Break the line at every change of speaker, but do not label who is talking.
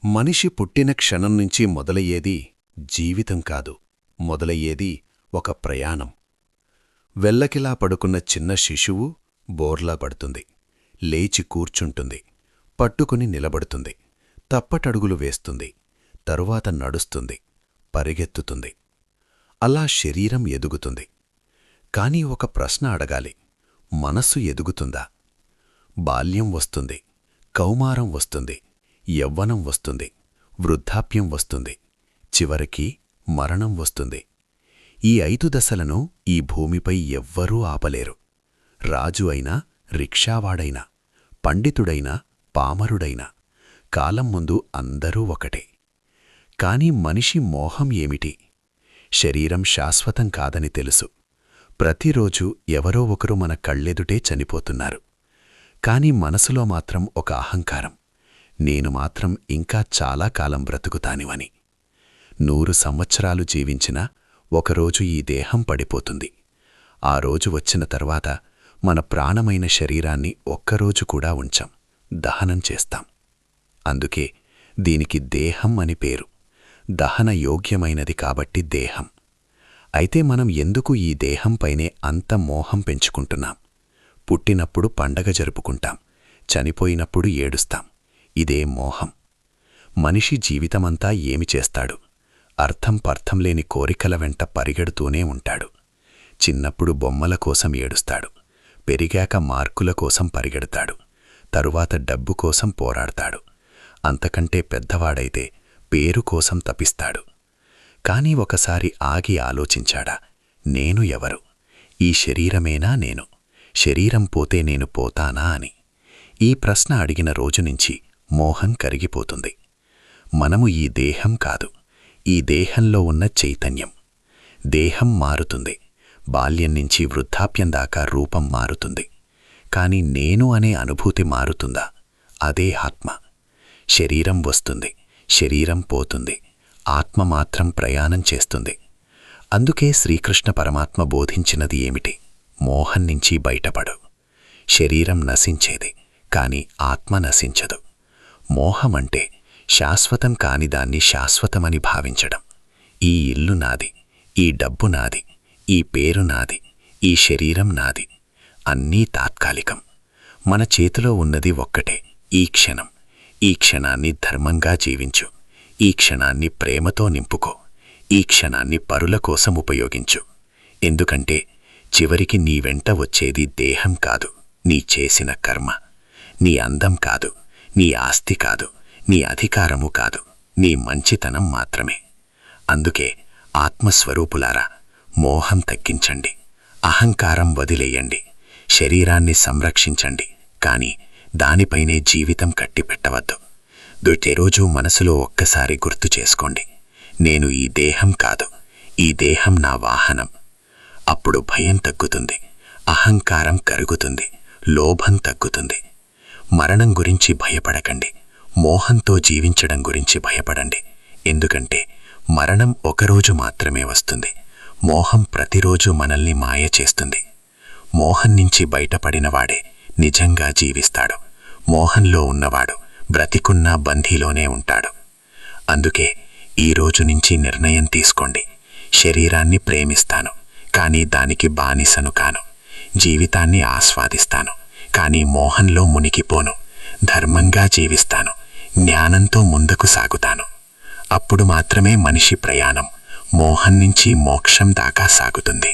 మనిషి పుట్టిన క్షణం నుంచి మొదలయ్యేది జీవితం కాదు, మొదలయ్యేది ఒక ప్రయాణం. వెల్లకిలా పడుకున్న చిన్న శిశువు బోర్లా పడుతుంది, లేచి కూర్చుంటుంది, పట్టుకుని నిలబడుతుంది, తప్పటడుగులు వేస్తుంది, తరువాత నడుస్తుంది, పరిగెత్తుతుంది. అలా శరీరం ఎదుగుతుంది. కాని ఒక ప్రశ్న అడగాలి, మనస్సు ఎదుగుతుందా? బాల్యం వస్తుంది, కౌమారం వస్తుంది, యవ్వనం వస్తుంది, వృద్ధాప్యం వస్తుంది, చివరికి మరణం వస్తుంది. ఈ 5 దశలను ఈ భూమిపై ఎవ్వరూ ఆపలేరు. రాజు అయినా, రిక్షావాడైనా, పండితుడైనా, పామరుడైనా, కాలం ముందు అందరూ ఒకటే. కాని మనిషి మోహం ఏమిటి? శరీరం శాశ్వతం కాదని తెలుసు. ప్రతిరోజు ఎవరో ఒకరు మన కళ్ళెదుటే చనిపోతున్నారు. కాని మనసులో మాత్రం ఒక అహంకారం, నేను మాత్రం ఇంకా చాలా కాలం బ్రతుకుతానివని. 100 సంవత్సరాలు జీవించినా ఒకరోజు ఈ దేహం పడిపోతుంది. ఆ రోజు వచ్చిన తర్వాత మన ప్రాణమైన శరీరాన్ని ఒక్కరోజు కూడా ఉంచం, దహనం చేస్తాం. అందుకే దీనికి దేహం అని పేరు. దహన యోగ్యమైనది కాబట్టి దేహం. అయితే మనం ఎందుకు ఈ దేహంపైనే అంత మోహం పెంచుకుంటున్నాం? పుట్టినప్పుడు పండగ జరుపుకుంటాం, చనిపోయినప్పుడు ఏడుస్తాం. ఇదే మోహం. మనిషి జీవితమంతా ఏమి చేస్తాడు? అర్థం పర్థం లేని కోరికల వెంట పరిగెడుతూనే ఉంటాడు. చిన్నప్పుడు బొమ్మల కోసం ఏడుస్తాడు, పెరిగాక మార్కుల కోసం పరిగెడతాడు, తరువాత డబ్బు కోసం పోరాడతాడు, అంతకంటే పెద్దవాడైతే పేరు కోసం తపిస్తాడు. కాని ఒకసారి ఆగి ఆలోచించాడా, నేను ఎవరు? ఈ శరీరమేనా నేను? శరీరం పోతే నేను పోతానా అని? ఈ ప్రశ్న అడిగిన రోజునుంచి మోహం కరిగిపోతుంది. మనము ఈ దేహం కాదు, ఈ దేహంలో ఉన్న చైతన్యం. దేహం మారుతుంది, బాల్యం నుంచి వృద్ధాప్యం దాకా రూపం మారుతుంది. కాని నేను అనే అనుభూతి మారుతుందా? అదే ఆత్మ. శరీరం వస్తుంది, శరీరం పోతుంది, ఆత్మ మాత్రం ప్రయాణం చేస్తుంది. అందుకే శ్రీకృష్ణ పరమాత్మ బోధించినది ఏమిటి? మోహం నుంచి బయటపడు. శరీరం నశించేది, కాని ఆత్మ నశించదు. మోహమంటే శాశ్వతం కాని దాన్ని శాశ్వతమని భావించడం. ఈ ఇల్లు నాది, ఈ డబ్బు నాది, ఈ పేరు నాది, ఈ శరీరం నాది. అన్నీ తాత్కాలికం. మన చేతిలో ఉన్నది ఒక్కటే, ఈ క్షణం. ఈ క్షణాన్ని ధర్మంగా జీవించు. ఈ క్షణాన్ని ప్రేమతో నింపుకో. ఈ క్షణాన్ని పరుల కోసం ఉపయోగించు. ఎందుకంటే చివరికి నీ వెంట వచ్చేది దేహం కాదు, నీ చేసిన కర్మ. నీ అందం కాదు, నీ ఆస్తి కాదు, నీ అధికారము కాదు, నీ మంచితనం మాత్రమే. అందుకే ఆత్మస్వరూపులారా, మోహం తగ్గించండి, అహంకారం వదిలేయండి, శరీరాన్ని సంరక్షించండి. కాని దానిపైనే జీవితం కట్టిపెట్టవద్దు. ప్రతిరోజు మనసులో ఒక్కసారి గుర్తు చేసుకోండి, నేను ఈ దేహం కాదు, ఈ దేహం నా వాహనం. అప్పుడు భయం తగ్గుతుంది, అహంకారం కరుగుతుంది, లోభం తగ్గుతుంది. మరణం గురించి భయపడకండి, మోహంతో జీవించడం గురించి భయపడండి. ఎందుకంటే మరణం ఒకరోజు మాత్రమే వస్తుంది. మోహం ప్రతిరోజు మనల్ని మాయ చేస్తుంది. మోహం నుంచి బయటపడినవాడే నిజంగా జీవిస్తాడు. మోహంలో ఉన్నవాడు బ్రతికున్నా బంధీలోనే ఉంటాడు. అందుకే ఈ రోజు నుంచి నిర్ణయం తీసుకోండి, శరీరాన్ని ప్రేమిస్తాను, కానీ దానికి బానిసను కాను. జీవితాన్ని ఆస్వాదిస్తాను, కానీ మోహంలో మునిగిపోను. ధర్మంగా జీవిస్తాను, జ్ఞానంతో ముందుకు సాగుతాను. అప్పుడు మాత్రమే మనిషి ప్రయాణం మోహం నుంచి మోక్షం దాకా సాగుతుంది.